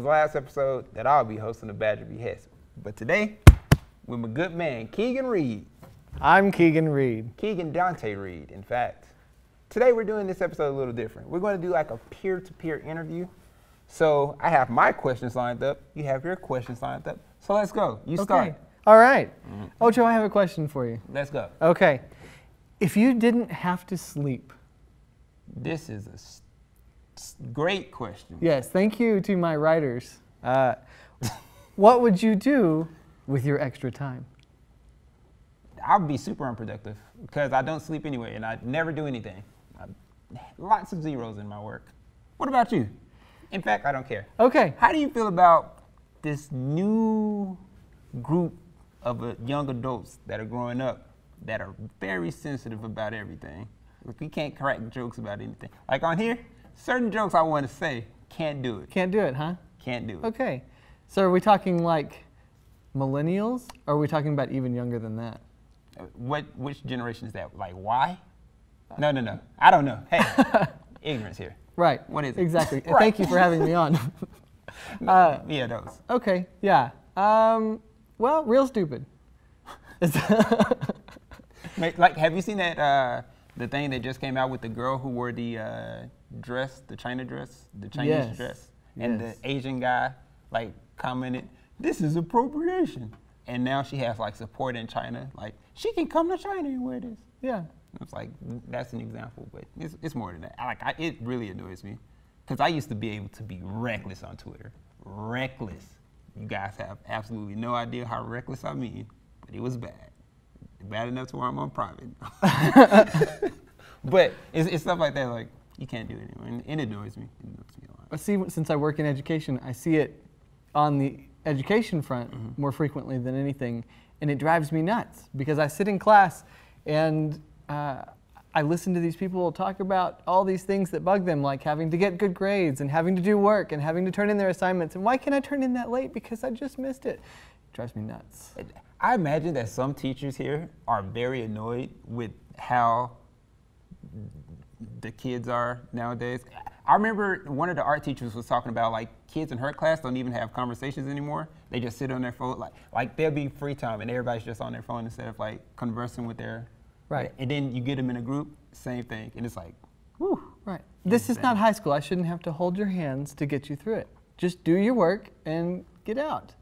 the last episode that I'll be hosting the Badger B.S. But today, with my good man, Keegan Reed. I'm Keegan Reed. Keegan Dante Reed, in fact. Today we're doing this episode a little different. We're going to do like a peer-to-peer interview. So I have my questions lined up. You have your questions lined up. So let's go. You start. All right. Ocho, I have a question for you. Let's go. Okay. If you didn't have to sleep. This is a great question. Yes, thank you to my writers. What would you do with your extra time? I'll be super unproductive because I don't sleep anyway and I never do anything. Lots of zeros in my work. What about you? In fact, I don't care. Okay. How do you feel about this new group of young adults that are growing up that are very sensitive about everything? Like, we can't crack jokes about anything. Like on here, certain jokes I want to say, can't do it. Can't do it, huh? Can't do it. Okay. So are we talking like millennials, or are we talking about even younger than that? Which generation is that? Like Y? No. I don't know. Hey, ignorance here. Right. What is it? Exactly. Right. Thank you for having me on. Yeah, those. Okay, yeah. Well, real stupid. Like, have you seen that, the thing that just came out with the girl who wore the dress, the China dress, the Chinese dress, and the Asian guy, like, commented, "This is appropriation." And now she has, like, support in China. Like, she can come to China and wear this. Yeah. It's like, that's an example, but it's more than that. It really annoys me. Because I used to be able to be reckless on Twitter. Reckless. You guys have absolutely no idea how reckless I mean, but it was bad. Bad enough to where I'm on private. But it's stuff like that, like, you can't do it anymore, and it annoys me. It annoys me a lot. I see, since I work in education, I see it on the education front more frequently than anything, and it drives me nuts because I sit in class and I listen to these people talk about all these things that bug them, like having to get good grades and having to do work and having to turn in their assignments. And why can't I turn in that late? Because I just missed it. It drives me nuts. I imagine that some teachers here are very annoyed with how the kids are nowadays. I remember one of the art teachers was talking about, like, kids in her class don't even have conversations anymore. They just sit on their phone. Like there'll be free time and everybody's just on their phone instead of, like, conversing with their... Right. And then you get them in a group, same thing. And it's like, whew. Right. This is not high school. I shouldn't have to hold your hands to get you through it. Just do your work and get out.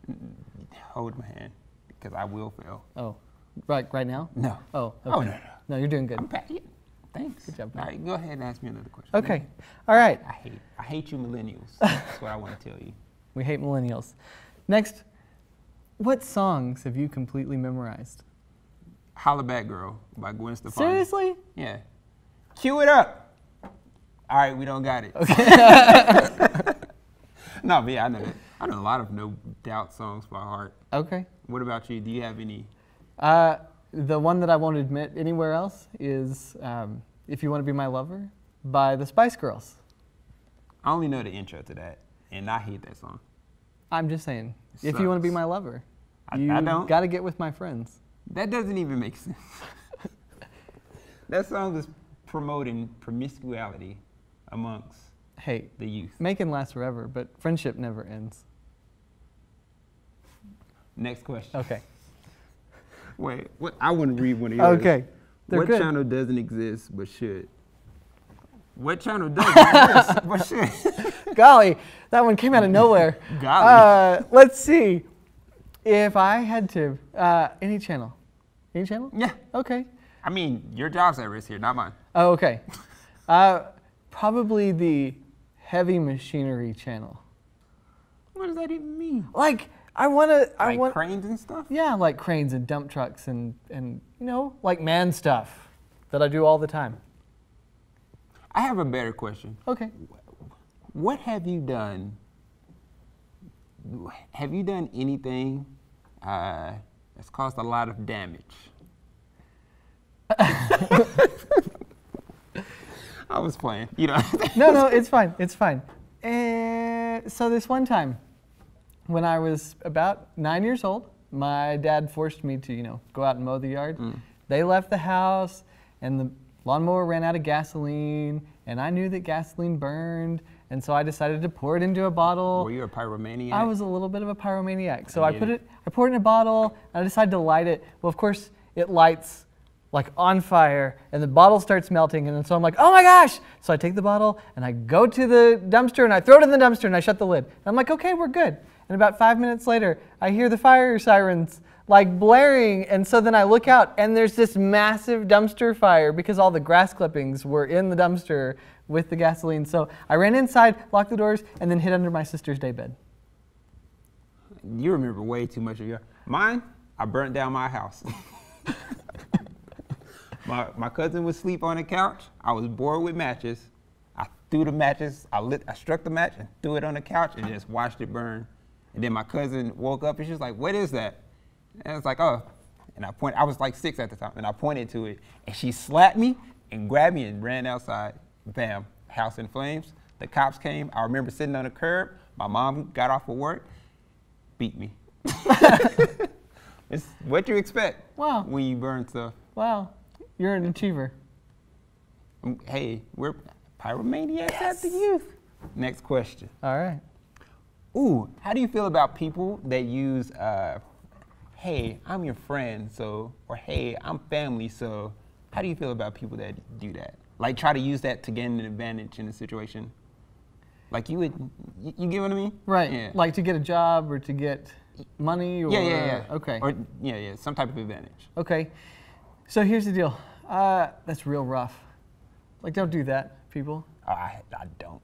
Hold my hand, because I will fail. Oh, right now? No. Oh, okay. Oh, no. No, you're doing good. Thanks. Good job. All right, go ahead and ask me another question. Okay. All right. I hate you millennials. That's what I want to tell you. We hate millennials. Next, what songs have you completely memorized? Holla Back Girl by Gwen Stefani. Seriously? Yeah. Cue it up. All right, we don't got it. Okay. No, but yeah, I know that. I know a lot of No Doubt songs by heart. Okay. What about you? Do you have any? The one that I won't admit anywhere else is If You Want to Be My Lover by the Spice Girls. I only know the intro to that, and I hate that song. I'm just saying, if you want to be my lover, you don't. got to get with my friends. That doesn't even make sense. That song is promoting promiscuity amongst the youth. Make and last forever, but friendship never ends. Next question. Okay. Wait, what? I want to read one of yours. Okay. What channel doesn't exist but should? What channel does exist but should? Golly, that one came out of nowhere. Golly. Let's see. If I had to, any channel. Any channel? Yeah. Okay. I mean, your job's at risk here, not mine. Oh, okay. Probably the Heavy Machinery channel. What does that even mean? Like, I want cranes and stuff? Yeah, like cranes and dump trucks and you know, like man stuff that I do all the time. I have a better question. Okay. What have you done? Have you done anything that's caused a lot of damage? I was playing, you know. No, it's fine. It's fine. So this one time, when I was about 9 years old, my dad forced me to, you know, go out and mow the yard. They left the house, and the lawnmower ran out of gasoline, and I knew that gasoline burned, And so I decided to pour it into a bottle. Were you a pyromaniac? I was a little bit of a pyromaniac. So I poured it in a bottle, and I decided to light it. Well, of course, it lights like on fire, and the bottle starts melting, and so I'm like, oh my gosh! So I take the bottle, and I go to the dumpster, and I throw it in the dumpster, and I shut the lid. And I'm like, okay, we're good. And about 5 minutes later, I hear the fire sirens like blaring, and so then I look out, and there's this massive dumpster fire because all the grass clippings were in the dumpster with the gasoline. So I ran inside, locked the doors, and then hid under my sister's daybed. You remember way too much of mine. I burnt down my house. My cousin would sleep on the couch. I was bored with matches. I threw the matches. I struck the match and threw it on the couch and just watched it burn. And then my cousin woke up and she was like, "What is that?" And I was like, "Oh." And I was like 6 at the time, and I pointed to it, and she slapped me and grabbed me and ran outside. Bam, house in flames. The cops came. I remember sitting on the curb. My mom got off of work, beat me. It's what you expect when you burn stuff. Wow, you're an achiever. Hey, we're pyromaniacs at the youth. Next question. All right. Ooh, how do you feel about people that use, hey, I'm your friend, so, or hey, I'm family, so? How do you feel about people that do that? Like try to use that to gain an advantage in a situation? Like you get what I mean? Right, yeah. Like to get a job or to get money or? Yeah. Okay. Or, yeah, some type of advantage. Okay, so here's the deal. That's real rough. Like don't do that, people. Oh, I don't.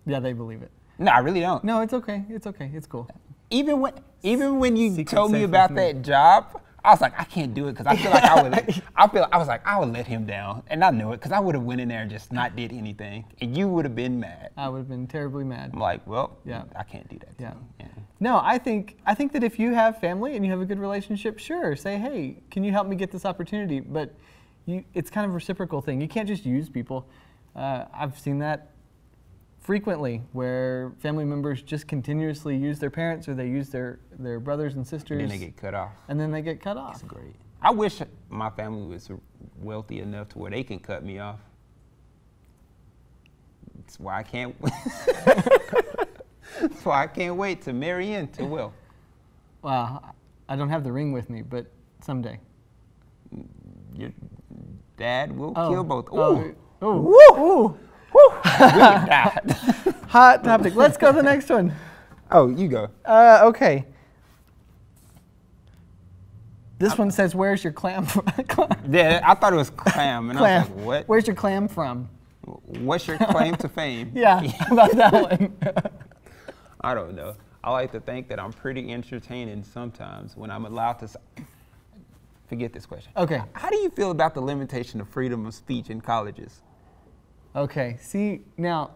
Yeah, they believe it. No, I really don't. No, it's okay. It's okay. It's cool. Even when you told me about that job, I was like, I can't do it because I feel like I was like, I would let him down, and I knew it because I would have went in there and just not did anything, and you would have been mad. I would have been terribly mad. I'm like, well, yeah, I can't do that. Yeah. Yeah. No, I think that if you have family and you have a good relationship, sure, say, hey, can you help me get this opportunity? But it's kind of a reciprocal thing. You can't just use people. I've seen that frequently where family members just continuously use their parents or they use their brothers and sisters. And then they get cut off. And then they get cut off. That's great. I wish my family was wealthy enough to where they can cut me off. That's why I can't. That's why I can't wait to marry into Will. Wow, I don't have the ring with me, but someday. Your dad will kill both. Ooh. Oh. Woo. Ooh. Woo. Hot topic. Let's go to the next one. Oh, you go. Okay. This one says, "Where's your clam from?" Yeah, I thought it was clam, and clam. I was like, "What? Where's your clam from?" What's your claim to fame? Yeah, about that one. I don't know. I like to think that I'm pretty entertaining sometimes when I'm allowed to. Forget this question. Okay. How do you feel about the limitation of freedom of speech in colleges? Okay. See, now,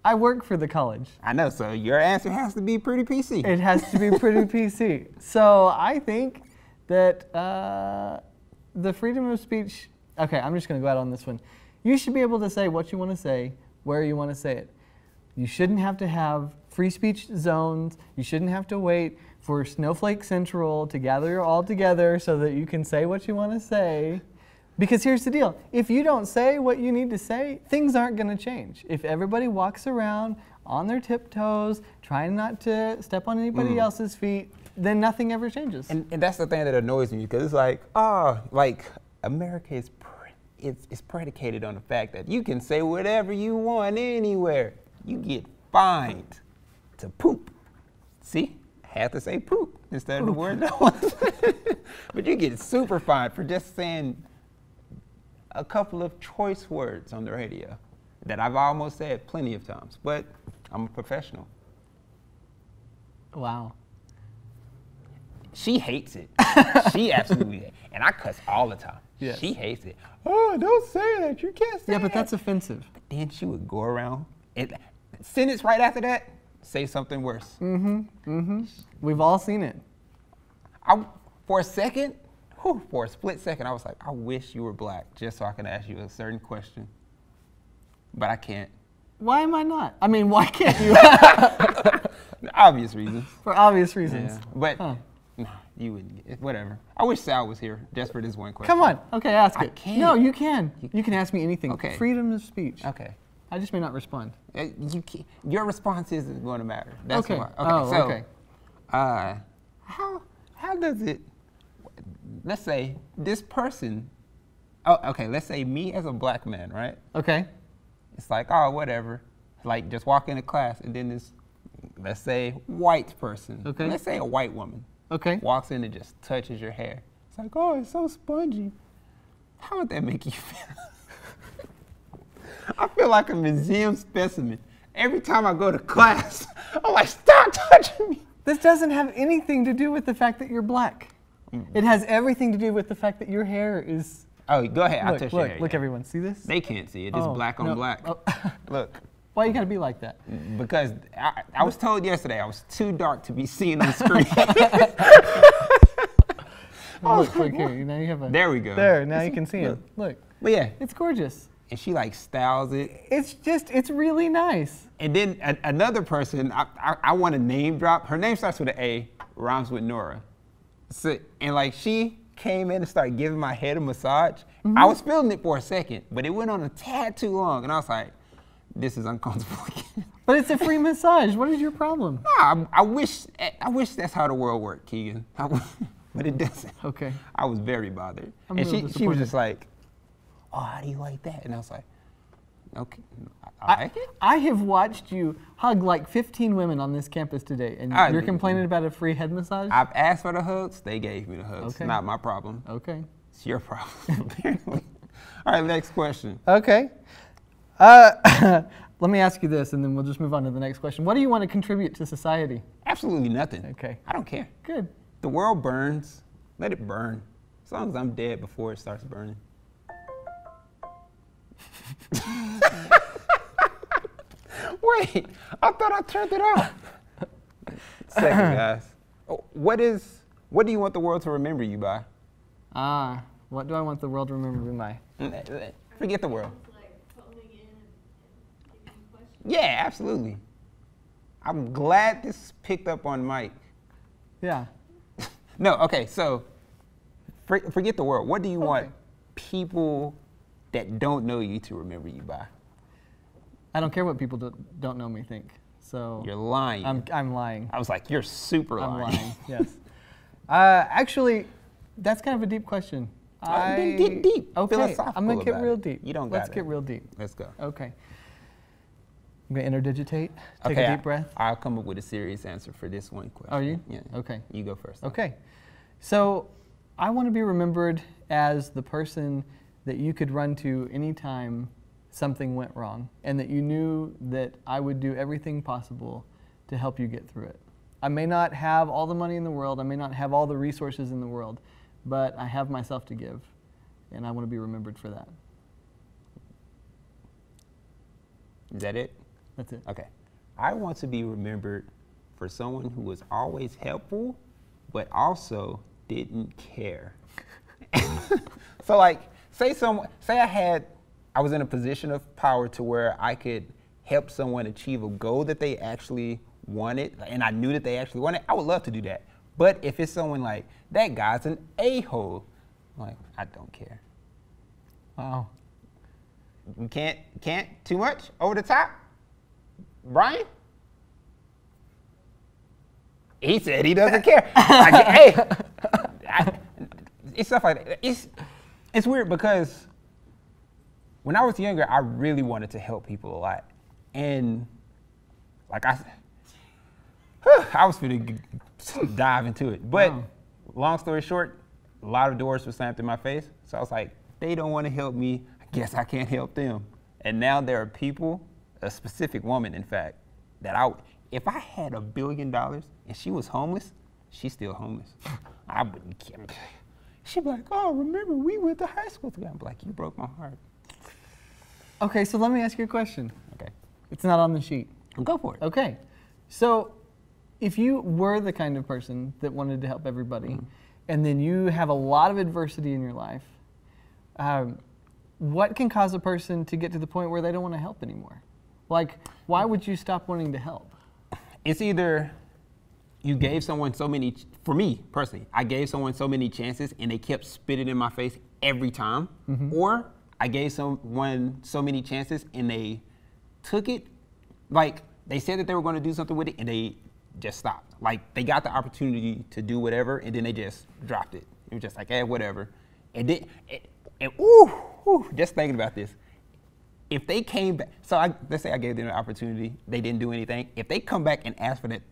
I work for the college. I know, so your answer has to be pretty PC. It has to be pretty PC. So I think that the freedom of speech. Okay, I'm just going to go out on this one. You should be able to say what you want to say, where you want to say it. You shouldn't have to have free speech zones. You shouldn't have to wait for Snowflake Central to gather you all together so that you can say what you want to say. Because here's the deal. If you don't say what you need to say, things aren't going to change. If everybody walks around on their tiptoes, trying not to step on anybody else's feet, then nothing ever changes. And that's the thing that annoys me, because it's like, America is it's predicated on the fact that you can say whatever you want anywhere. You get fined to poop. See? I have to say poop instead of the word no one. But you get super fined for just saying a couple of choice words on the radio that I've almost said plenty of times, but I'm a professional. Wow. She hates it. She absolutely hates it. And I cuss all the time. Yes. She hates it. Oh, don't say that. You can't say that. Yeah, but that's offensive. But then she would go around and sentence right after that, say something worse. We've all seen it. For a split second, I was like, I wish you were black just so I can ask you a certain question. But I can't. Why am I not? I mean, why can't you? Obvious reasons. For obvious reasons. Yeah. But no, you wouldn't get it. Whatever. I wish Sal was here just for this one question. Come on. Okay, ask it. I can't. No, you can. You can ask me anything. Okay. Freedom of speech. Okay. I just may not respond. Your response isn't going to matter. That's Okay. why. Okay. How does it? Let's say this person. Oh, okay. Let's say me as a black man, right? Okay. It's like, oh, whatever. Like just walk into class, and then this, let's say, white person. Okay. Let's say a white woman. Okay. Walks in and just touches your hair. It's like, oh, it's so spongy. How would that make you feel? I feel like a museum specimen. Every time I go to class, I'm like, stop touching me. This doesn't have anything to do with the fact that you're black. It has everything to do with the fact that your hair is... Oh, go ahead. I'll touch your hair. Look, yeah. everyone. See this? They can't see it. It's black on black. Oh. Look. Why you gotta be like that? Because I was told yesterday I was too dark to be seen on the screen. Look here. Now you have a... There we go. There, now you can see it. Look. But yeah. It's gorgeous. And she like styles it. It's really nice. And then another person, I want to name drop. Her name starts with an A, rhymes with Nora. So, and like she came in and started giving my head a massage. Mm-hmm. I was feeling it for a second, but it went on a tad too long. And I was like, this is uncomfortable again. But it's a free massage. What is your problem? Nah, I wish that's how the world worked, Keegan. But it doesn't. Okay. I was very bothered. I'm and really she was just like, oh, how do you like that? And I was like, okay, I like it. I have watched you hug like 15 women on this campus today, and you're complaining about a free head massage? I've asked for the hugs. They gave me the hugs. Okay. Not my problem. Okay. It's your problem, apparently. All right, next question. Okay. Let me ask you this, and then we'll just move on to the next question. What do you want to contribute to society? Absolutely nothing. Okay. I don't care. Good. The world burns. Let it burn. As long as I'm dead before it starts burning. Wait, I thought I turned it off. Second, guys. What do you want the world to remember you by? What do I want the world to remember me by? Forget the world. Like phoning in and giving you questions. Yeah, absolutely. I'm glad this picked up on mic. Yeah. No, okay, so forget the world. What do you want people that don't know you to remember you by? I don't care what people don't know me think. So You're lying. I'm lying. I was like, you're super lying. I'm lying. Yes. Actually, that's kind of a deep question. Then get deep. Okay. Philosophical I'm gonna get about real it. deep. You don't Let's got get it. real deep. Let's go. Okay. I'm gonna interdigitate. Take Okay, a deep breath. I'll come up with a serious answer for this one question. Are you? Yeah. Okay. You go first. Okay. So I want to be remembered as the person that you could run to anytime something went wrong, and that you knew that I would do everything possible to help you get through it. I may not have all the money in the world, I may not have all the resources in the world, but I have myself to give, and I want to be remembered for that. Is that it? That's it. Okay. I want to be remembered for someone who was always helpful, but also didn't care. So like, say I was in a position of power to where I could help someone achieve a goal that they actually wanted, and I knew that they actually wanted, I would love to do that. But if it's someone like, that guy's an a-hole, I'm like, I don't care. Wow. You can't too much, over the top? Brian? He said he doesn't care. It's stuff like that. It's weird because when I was younger, I really wanted to help people a lot. And like I was finna dive into it. But long story short, a lot of doors were slammed in my face. So I was like, they don't want to help me. I guess I can't help them. And now there are people, a specific woman, in fact, that if I had $1 billion and she was homeless, she's still homeless. I wouldn't care. She'd be like, oh, remember, we went to high school together. I'm like, you broke my heart. Okay, so let me ask you a question. Okay. It's not on the sheet. Go for it. Okay. So if you were the kind of person that wanted to help everybody, and then you have a lot of adversity in your life, what can cause a person to get to the point where they don't want to help anymore? Like, why would you stop wanting to help? It's either you gave someone so many, for me personally, I gave someone so many chances and they kept spitting in my face every time, or I gave someone so many chances and they took it, like they said that they were going to do something with it, and they just stopped. Like they got the opportunity to do whatever, and then they just dropped it. It was just like, whatever. And then, just thinking about this. If they came back, let's say I gave them an opportunity, they didn't do anything. If they come back and ask for that,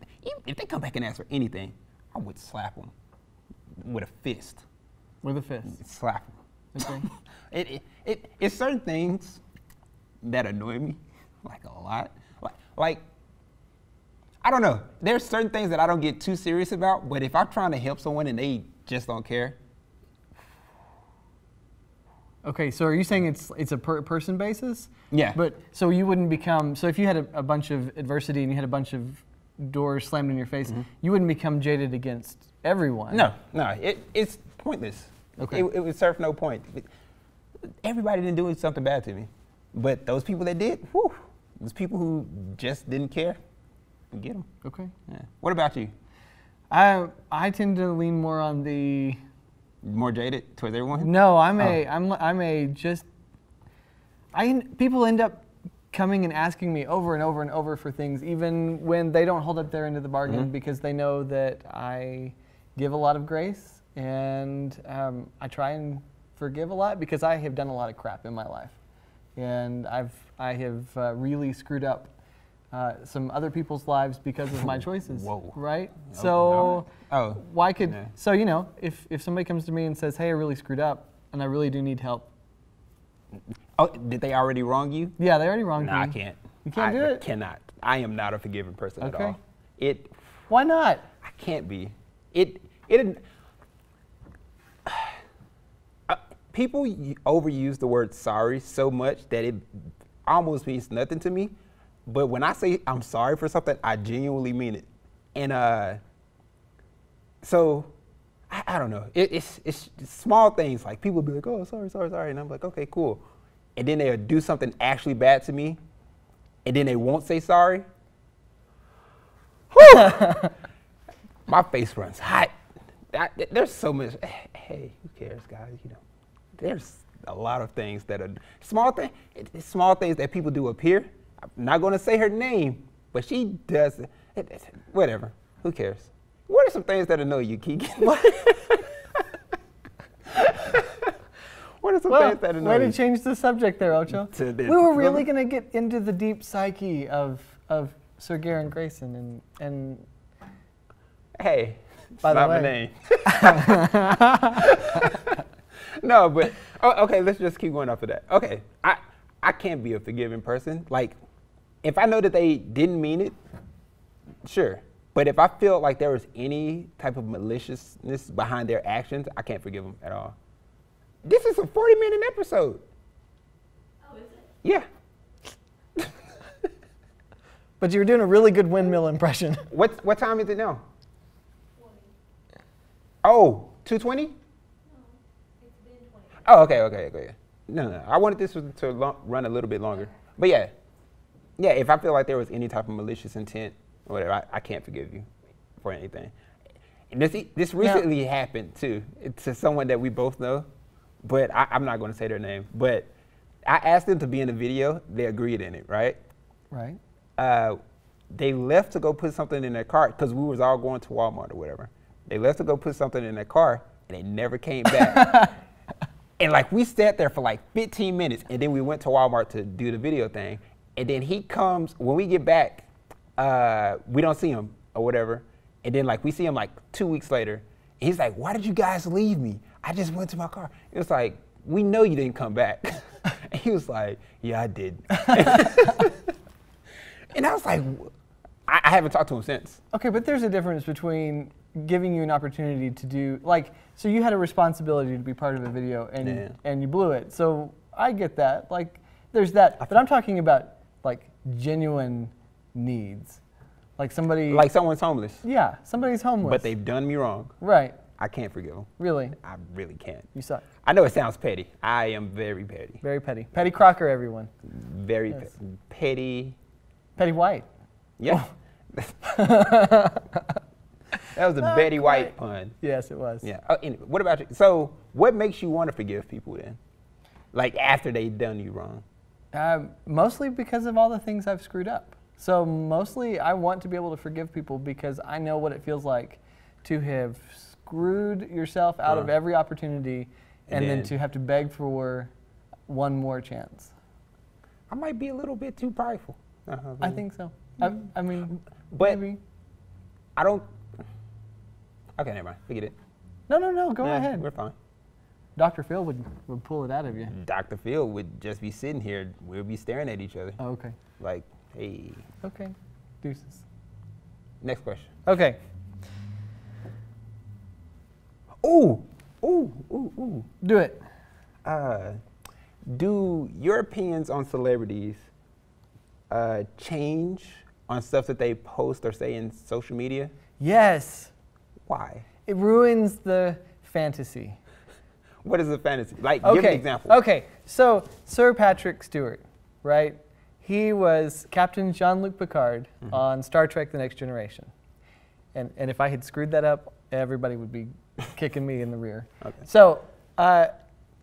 if they come back and ask for anything, I would slap them with a fist. With a fist. Slap them. Okay. It's certain things that annoy me, like a lot. Like, I don't know. There's certain things that I don't get too serious about, but if I'm trying to help someone and they just don't care. Okay, so are you saying it's a person basis? Yeah. But so you wouldn't become, so if you had a bunch of adversity and you had a bunch of doors slammed in your face, you wouldn't become jaded against everyone. No, it's pointless. Okay. It would serve no point. Everybody didn't do something bad to me, but those people that did, those people who just didn't care, get them. Okay. Yeah. What about you? I tend to lean more on the more jaded towards everyone? No, people end up coming and asking me over and over and over for things, even when they don't hold up their end of the bargain, because they know that I give a lot of grace and I try and forgive a lot because I have done a lot of crap in my life, and I have really screwed up some other people's lives because of my choices. Whoa. Right? So, why could, so you know, if somebody comes to me and says, hey, I really screwed up and I really do need help. Oh, did they already wrong you? Yeah, they already wronged me. No, I can't. You can't do it? I cannot. I am not a forgiving person at all. Why not? I can't be. People overuse the word sorry so much that it almost means nothing to me. But when I say I'm sorry for something, I genuinely mean it. And so I don't know. It's small things, like people be like, oh, sorry. And I'm like, okay, cool. And then they'll do something actually bad to me, and then they won't say sorry. My face runs hot. There's so much. Hey, who cares, guys? You know, there's a lot of things that are small things that people do up here. I'm not going to say her name, but she does it. Whatever. Who cares? What are some things that annoy you, Keegan? What are some things that annoy you? Way to change the subject there, Ocho. We were really going to get into the deep psyche of Sir Garen Grayson and hey, by not the way. My name. No, but okay, let's just keep going off of that. Okay, I can't be a forgiving person. Like, if I know that they didn't mean it, sure. But if I feel like there was any type of maliciousness behind their actions, I can't forgive them at all. This is a 40-minute episode. Oh, is it? Yeah. But you were doing a really good windmill impression. What time is it now? 20. Oh, 2:20? No, it's been 20. Oh, okay. No. I wanted this to run a little bit longer. But yeah, if I feel like there was any type of malicious intent or whatever, I can't forgive you for anything. And this recently happened too, to someone that we both know, but I'm not going to say their name. But I asked them to be in the video. They agreed in it, right? Right. They left to go put something in their car because we was all going to Walmart or whatever. They left to go put something in their car, and they never came back. And like we sat there for like 15 minutes, and then we went to Walmart to do the video thing. And then he comes, when we get back, we don't see him or whatever. And then like we see him like 2 weeks later. And he's like, why did you guys leave me? I just went to my car. It was like, we know you didn't come back. And he was like, yeah, I did. And I was like, I haven't talked to him since. Okay, but there's a difference between giving you an opportunity to do, like, so you had a responsibility to be part of a video and you blew it. So I get that. Like, there's that. But I'm talking about like genuine needs. Like somebody. Like someone's homeless. Yeah, somebody's homeless. But they've done me wrong. Right. I can't forgive them. Really? I really can't. You suck. I know it sounds petty. I am very petty. Very petty. Petty Crocker, everyone. Very petty. Petty White. Yeah. That was a Betty White pun. Yes, it was. Yeah. Anyway, what about you? So what makes you want to forgive people then? Like after they've done you wrong? Mostly because of all the things I've screwed up. So mostly I want to be able to forgive people because I know what it feels like to have screwed yourself out of every opportunity and then to have to beg for one more chance. I might be a little bit too prideful. I think so. I mean, but maybe. I don't. Okay, never mind. Forget it. No, go ahead. We're fine. Dr. Phil would pull it out of you. Dr. Phil would just be sitting here. We'll be staring at each other. Oh, okay. Like, hey. Okay. Deuces. Next question. Okay. Ooh. Do it. Do your opinions on celebrities change on stuff that they post or say in social media? Yes. Why? It ruins the fantasy. What is a fantasy? Like, Okay. give an example. Okay. So, Sir Patrick Stewart, right? He was Captain Jean-Luc Picard on Star Trek The Next Generation. And if I had screwed that up, everybody would be kicking me in the rear. Okay. So,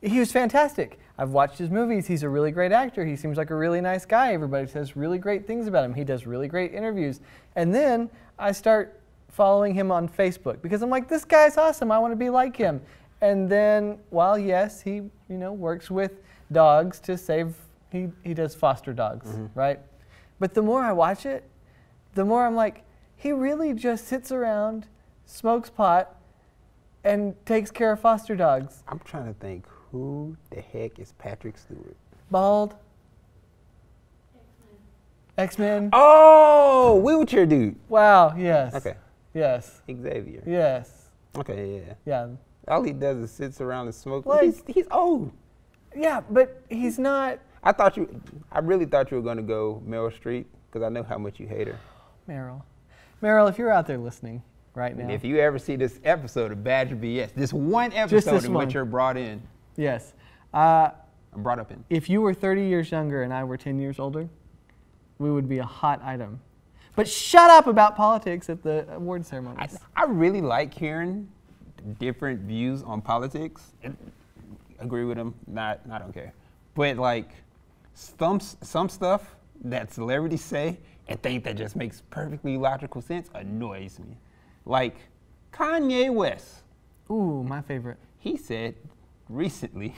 he was fantastic. I've watched his movies. He's a really great actor. He seems like a really nice guy. Everybody says really great things about him. He does really great interviews. And then I start following him on Facebook because I'm like, this guy's awesome. I want to be like him. And then, while yes, he works with dogs to save. He does foster dogs, right? But the more I watch it, the more I'm like, he really just sits around, smokes pot, and takes care of foster dogs. I'm trying to think, who the heck is Patrick Stewart? Bald. X-Men. Oh, wheelchair dude. Wow, yes. Okay. Yes. Xavier. Yes. Okay, yeah. Yeah. All he does is sits around and smoke. Like- He's old. Yeah, but he's not. I really thought you were gonna go Meryl Streep because I know how much you hate her. Meryl, if you're out there listening right now. And if you ever see this episode of Badger B.S., this one episode this in one. which you're brought in, Yes. I'm brought up in. If you were 30 years younger and I were 10 years older, we would be a hot item. But shut up about politics at the award ceremonies. I really like hearing different views on politics. Agree with them, I don't care. But like some stuff that celebrities say and think that just makes perfectly logical sense annoys me. Like Kanye West. Ooh, my favorite. He said recently,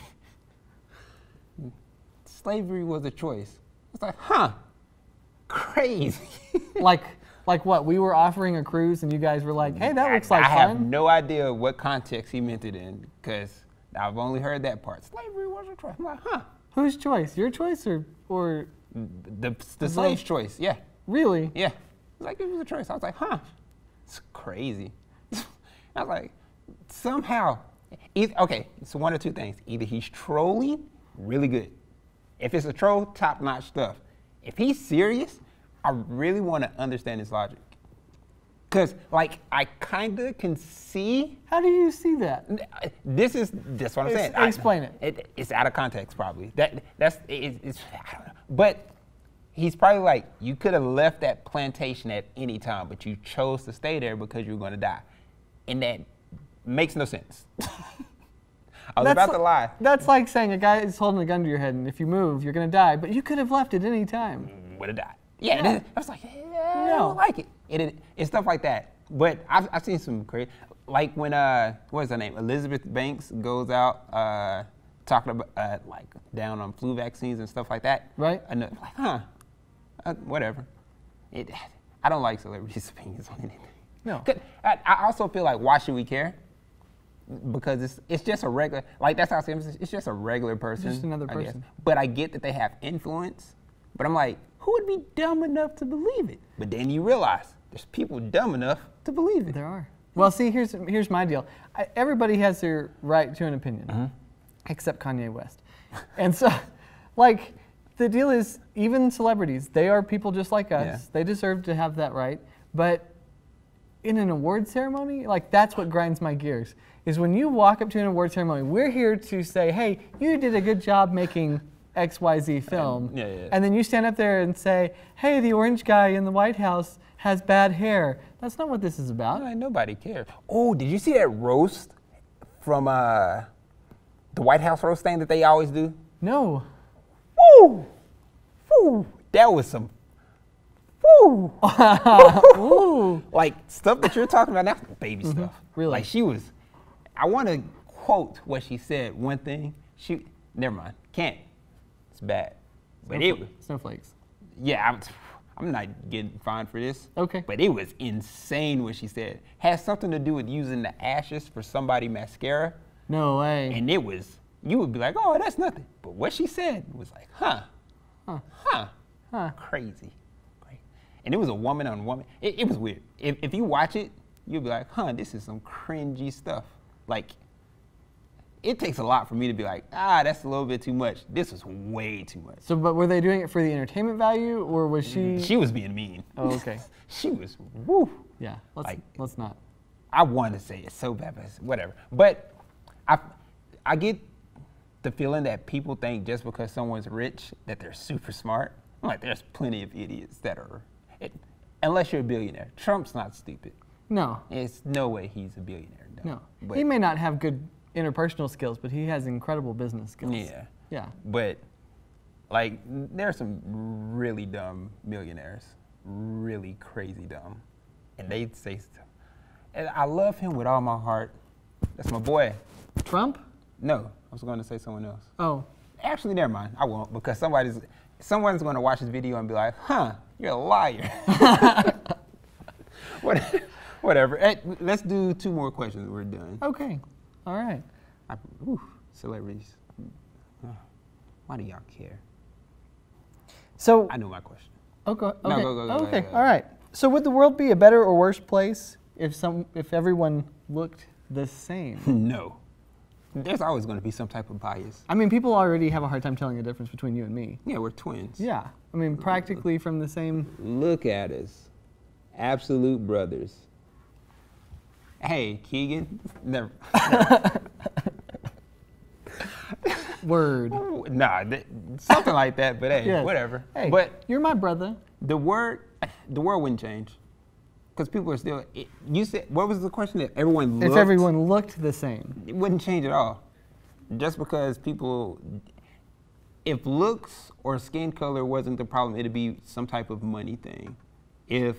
slavery was a choice. It's like, crazy. like what? We were offering a cruise and you guys were like, hey, that looks like I have fun. no idea what context he meant it in because I've only heard that part. Slavery was a choice. I'm like, Whose choice? Your choice or the slave's choice, yeah. really? Yeah. Like it was a choice. I was like, it's crazy. I was like, somehow, okay, so one of two things. Either he's trolling, really good. If it's a troll, top-notch stuff. If he's serious, I really want to understand his logic. Because, like, I kind of can see. How do you see that? That's what I'm saying. Explain it. It's out of context, probably. It's I don't know. But he's probably like, you could have left that plantation at any time, but you chose to stay there because you were going to die. And that makes no sense. I was about to lie. That's like saying a guy is holding a gun to your head, and if you move, you're going to die. But you could have left at any time. Would have died. Yeah. I was like, I No. don't like it. It's stuff like that. But I've seen some crazy, like when what is her name? Elizabeth Banks goes out talking about like down on flu vaccines and stuff like that. Right. And like, whatever. I don't like celebrities' opinions on anything. No. I also feel like, why should we care? Because it's just a regular, like that's how I say it, it's just a regular person. Just another I guess. person. But I get that they have influence, but I'm like, who would be dumb enough to believe it? But then you realize there's people dumb enough to believe it. There are. Well, see, here's my deal. Everybody has their right to an opinion, except Kanye West. And so, like, the deal is, even celebrities, they are people just like us. Yeah. They deserve to have that right. But in an award ceremony, like, that's what grinds my gears, is when you walk up to an award ceremony, we're here to say, hey, you did a good job making XYZ film. Yeah. And then you stand up there and say, hey, the orange guy in the White House has bad hair. That's not what this is about. Nobody cares. Oh, did you see that roast from the White House roast thing that they always do? No. Woo! woo, that was some, woo. Ooh. Like stuff that you're talking about now, baby stuff. Really? Like she was, I want to quote what she said. One thing, never mind, can't. It's bad. But Snowflakes. yeah, I'm not getting fined for this. Okay. But it was insane what she said. Has something to do with using the ashes for somebody mascara. No way. And it was, you would be like, oh, that's nothing. But what she said was like, crazy. And it was a woman on woman. It was weird. If you watch it, you'll be like, this is some cringy stuff. Like, it takes a lot for me to be like, that's a little bit too much. This was way too much. So, but were they doing it for the entertainment value, or was she? She was being mean. Oh, okay. She was, woo. Yeah, let's not. I want to say it so bad, but whatever. But I get the feeling that people think just because someone's rich that they're super smart. I'm like, there's plenty of idiots that are, unless you're a billionaire. Trump's not stupid. No. It's no way he's a billionaire. No. But He may not have good interpersonal skills, but he has incredible business skills. yeah. Yeah. But like, there are some really dumb millionaires, really crazy dumb, and they say stuff. And I love him with all my heart. That's my boy. Trump? No, I was going to say someone else. Oh. Actually, never mind. I won't, because someone's going to watch this video and be like, you're a liar. Whatever. Hey, let's do 2 more questions. We're done. Okay. All right. Celebrities. Why do y'all care? So. I know my question. Okay. No, go. Okay. All right. So would the world be a better or worse place if everyone looked the same? No. There's always going to be some type of bias. I mean, people already have a hard time telling the difference between you and me. Yeah, we're twins. Yeah. I mean, practically from the same. Look at us. Absolute brothers. Hey, Keegan. Never. Word. Nah, something like that, but hey, Yes. whatever. Hey, but you're my brother. the world wouldn't change. Because people are still, you said, what was the question? That everyone looked? If everyone looked the same. It wouldn't change at all. Just because if looks or skin color wasn't the problem, it'd be some type of money thing. If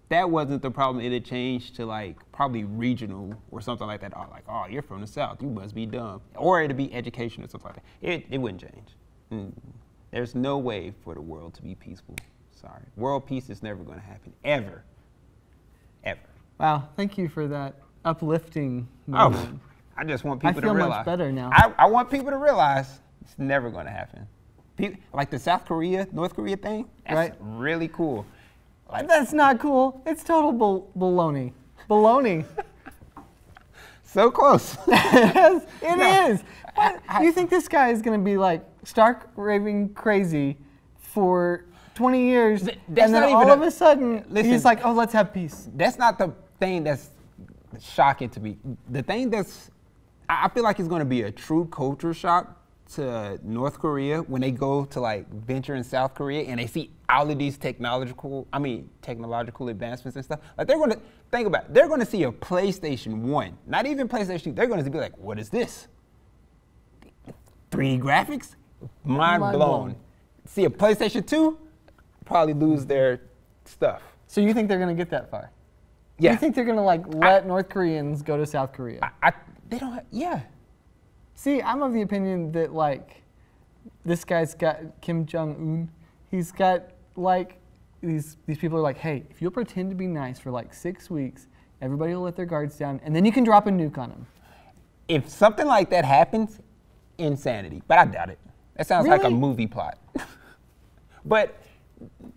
that wasn't the problem, it'd change to like probably regional or something like that. Oh, like, oh, you're from the South, you must be dumb. Or it'd be education or something like that. It wouldn't change. There's no way for the world to be peaceful. Sorry. World peace is never going to happen, ever. Ever. Wow, thank you for that uplifting moment. I just want people to feel realize. much better now. I want people to realize it's never going to happen. Like the North Korea thing, that's right. really cool. Like, That's not cool. It's total baloney. Baloney. so close. Yes, it is. What? You think this guy is going to be like stark raving crazy for 20 years, and then not even all of a sudden, listen, he's like, oh, let's have peace. That's not the thing that's shocking to me. The thing I feel like it's going to be a true culture shock to North Korea when they go to like venture in South Korea and they see all of these technological advancements and stuff. Like they're going to think about it. They're going to see a PlayStation 1, not even PlayStation 2. They're going to be like, what is this? 3D graphics? Mind blown. See a PlayStation 2? Probably lose their stuff. So you think they're going to get that far? Yeah. You think they're going to like let North Koreans go to South Korea? They don't have, yeah. See, I'm of the opinion that like this guy's got Kim Jong-un. He's got like these people are like, hey, if you'll pretend to be nice for like 6 weeks, everybody will let their guards down, and then you can drop a nuke on them. If something like that happens, insanity. But I doubt it. That sounds like a Really? movie plot. But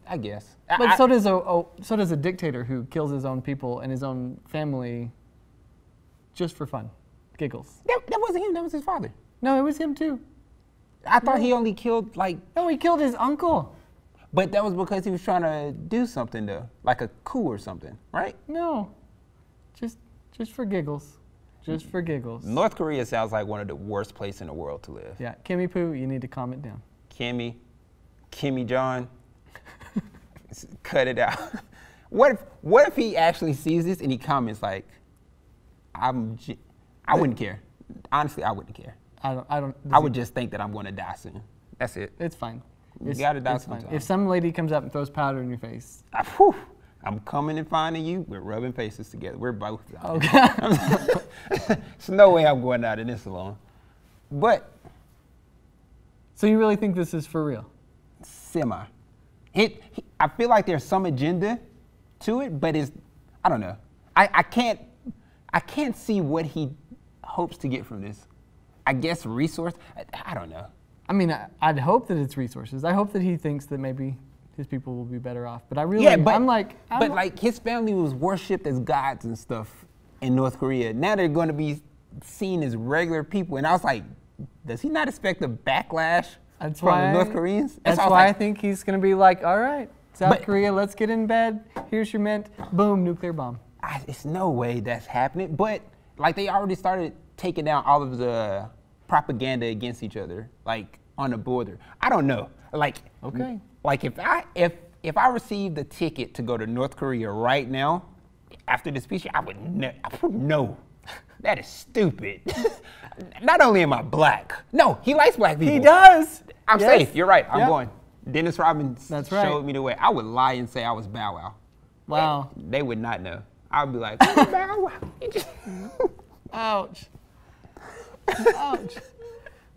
I guess. But so does a dictator who kills his own people and his own family just for fun, giggles. That wasn't him. That was his father. No, it was him too. I thought he only killed like. No, he killed his uncle. But that was because he was trying to do something like a coup or something, right? No, just for giggles, just for giggles. North Korea sounds like one of the worst places in the world to live. Yeah, Kimmy Poo, you need to calm it down. Kimmy John, cut it out. What if he actually sees this and he comments like, I wouldn't care. Honestly, I wouldn't care. I don't. I would just think that I'm going to die soon. That's it. It's fine. You gotta die it's fine. sometime. If some lady comes up and throws powder in your face, I'm coming and finding you. We're rubbing faces together. We're both. okay. There's no way I'm going out of this alone. But So you really think this is for real? semi. I feel like there's some agenda to it, but I don't know. I can't see what he hopes to get from this. I guess resource. I don't know. I mean, I'd hope that it's resources. I hope that he thinks that maybe his people will be better off. But I really, I'm like, his family was worshipped as gods and stuff in North Korea. Now they're going to be seen as regular people, and I was like, does he not expect a backlash from the North Koreans? That's why I think he's going to be like, all right, South Korea, let's get in bed. Here's your mint. Boom, nuclear bomb. It's no way that's happening. But like they already started taking down all of the propaganda against each other, like on the border. I don't know. Like, okay. Like if I received a ticket to go to North Korea right now, after this speech, I would no. That is stupid. Not only am I black, no, he likes black people. He does. I'm safe. You're right. I'm Yep. going. Dennis Robbins That's right. showed me the way. I would lie and say I was Bow Wow. Wow. They would not know. I'd be like, "Who's Bow Wow?" Ouch. Ouch.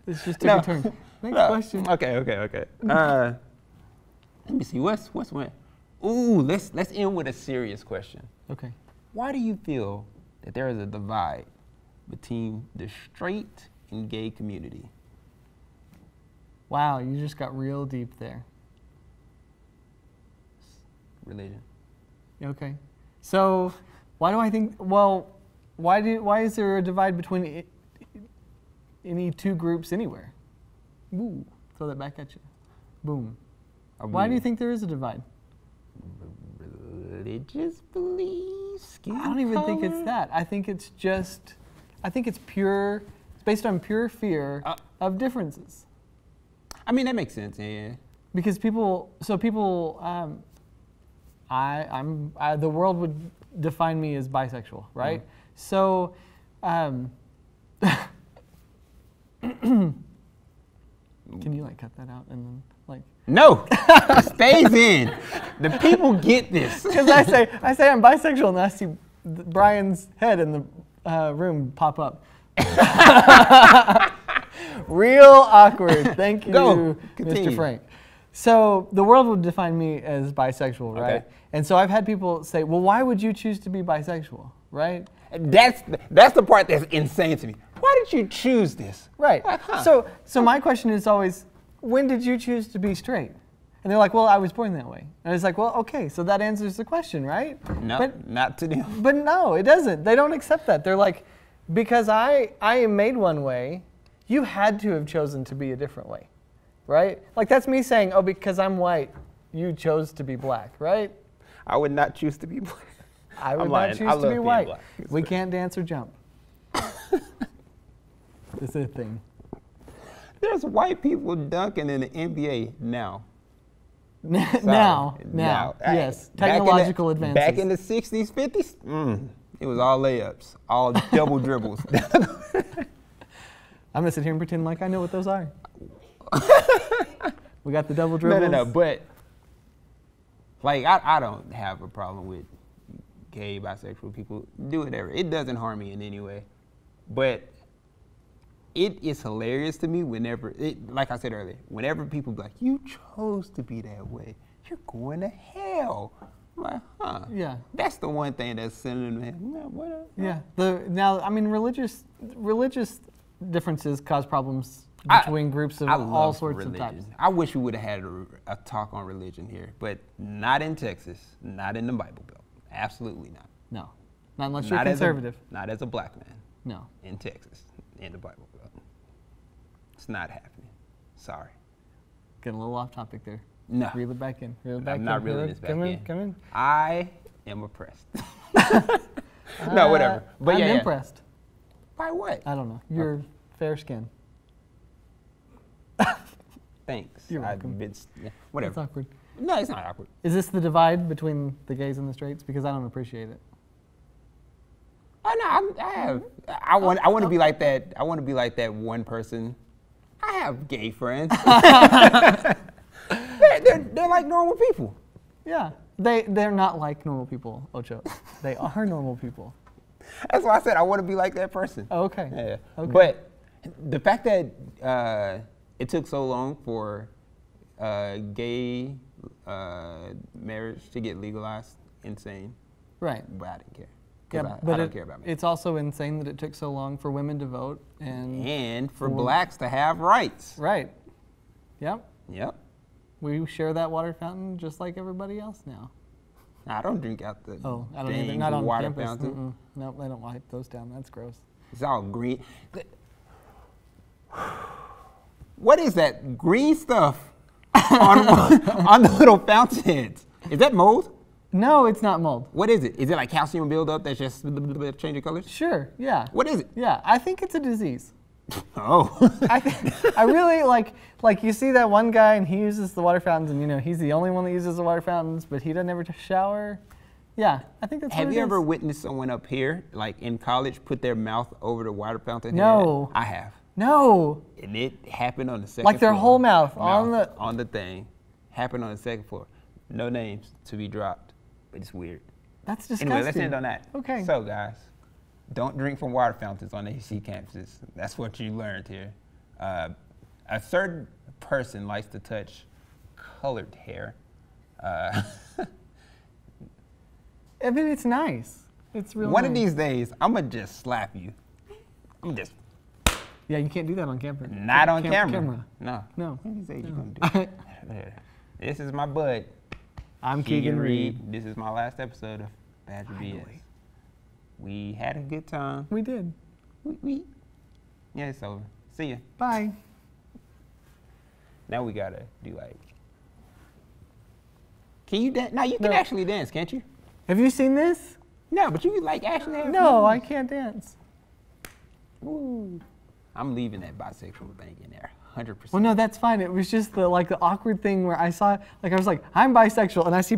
This just took a turn. Next question. Okay. Let me see. What's one? Ooh, let's end with a serious question. Okay. Why do you feel that there is a divide between the straight and gay community? Wow, you just got real deep there. Religion. Okay. So, why do I think? Well, why is there a divide between any two groups anywhere? Ooh, throw that back at you. Boom. Why do you think there is a divide? Religious beliefs? Skin I don't even think it's color? that. I think it's just, I think it's pure, it's based on pure fear of differences. I mean, that makes sense, yeah. Because the world would define me as bisexual, right? So, can you like cut that out and then like? No, it stays in. The people get this. Because I say I'm bisexual and I see Brian's head in the room pop up. Real awkward. Thank you, Go, continue. Mr. Frank. So the world would define me as bisexual, right? Okay. And so I've had people say, well, why would you choose to be bisexual, right? That's the part that's insane to me. Why did you choose this? Right. Like, huh. So my question is always, when did you choose to be straight? And they're like, well, I was born that way. And I was like, well, okay, so that answers the question, right? No, not to them. But no, it doesn't. They don't accept that. They're like, because I am made one way, you had to have chosen to be a different way, right? Like that's me saying, oh, because I'm white, you chose to be black, right? I would not choose to be black. I would I'm not lying. I choose love to be being white. black. We can't dance or jump. It's a thing. There's white people dunking in the NBA now. Now, yes, technological advances. Back in the 60s, 50s, it was all layups, all double dribbles. I'm gonna sit here and pretend like I know what those are. We got the double dribbles. No, but like I don't have a problem with gay, bisexual people. Do whatever. It doesn't harm me in any way. But it is hilarious to me whenever, like I said earlier, whenever people be like, you chose to be that way, you're going to hell. I'm like, huh. Yeah. That's the one thing that's sending them, whatever. Yeah. Now, I mean, religious differences cause problems between groups of all sorts of types. I wish we would have had a talk on religion here, but not in Texas, not in the Bible Belt. Absolutely not. No. Not unless you're conservative. Not as a black man. No. In Texas, in the Bible Belt. It's not happening. Sorry. Getting a little off topic there. No. Reel it back in. I'm not reeling this back in. Come in. I am oppressed. No, whatever. But I'm yeah. impressed. By what? I don't know. Your fair skin. Thanks. You're welcome. Whatever. It's awkward. No, it's not awkward. Is this the divide between the gays and the straights? Because I don't appreciate it. Oh no, I want to be like that. I want to be like that one person. I have gay friends. they're like normal people. Yeah. They're not like normal people, Ocho. They are normal people. That's why I said I want to be like that person. Oh, okay. Yeah. Okay. But the fact that it took so long for gay marriage to get legalized, insane. Right. But I didn't care. Yeah, I don't care about me. It's also insane that it took so long for women to vote And for blacks to have rights. Right. Yep. Yep. We share that water fountain just like everybody else now. I don't drink out the Oh, I don't either. Not on water campus. fountain. Nope, they don't wipe those down. That's gross. It's all green. What is that green stuff on the little fountain heads? Is that mold? No, it's not mold. What is it? Is it like calcium buildup that's just changing colors? Sure, yeah. What is it? Yeah, I think it's a disease. Oh. I really like you see that one guy and he uses the water fountains and you know he's the only one that uses the water fountains, but he doesn't ever shower. Yeah, I think that's. Have you ever witnessed someone up here, like in college, put their mouth over the water fountain? No. I have. No. And it happened on the second Like their floor. whole mouth on the thing. Happened on the second floor. No names to be dropped, but it's weird. That's disgusting. Anyway, let's end on that. Okay. So guys, don't drink from water fountains on AC campuses. That's what you learned here. A certain person likes to touch colored hair. I mean, it's nice. It's really One nice. of these days, I'm gonna just slap you. I'm just Yeah, you can't do that on camera. not on camera. No. No. What do you say you're gonna do? This is my bud. I'm Keegan Reed. This is my last episode of Badger B.S. We had a good time. We did. Yeah, it's over. See ya. Bye. Now we gotta do like. Can you dance? No, you can actually dance, can't you? Have you seen this? No, but you like actually have No, moves. I can't dance. Ooh. I'm leaving that bisexual thing in there, 100%. Well, no, that's fine. It was just the awkward thing where I saw, I was like, I'm bisexual, and I see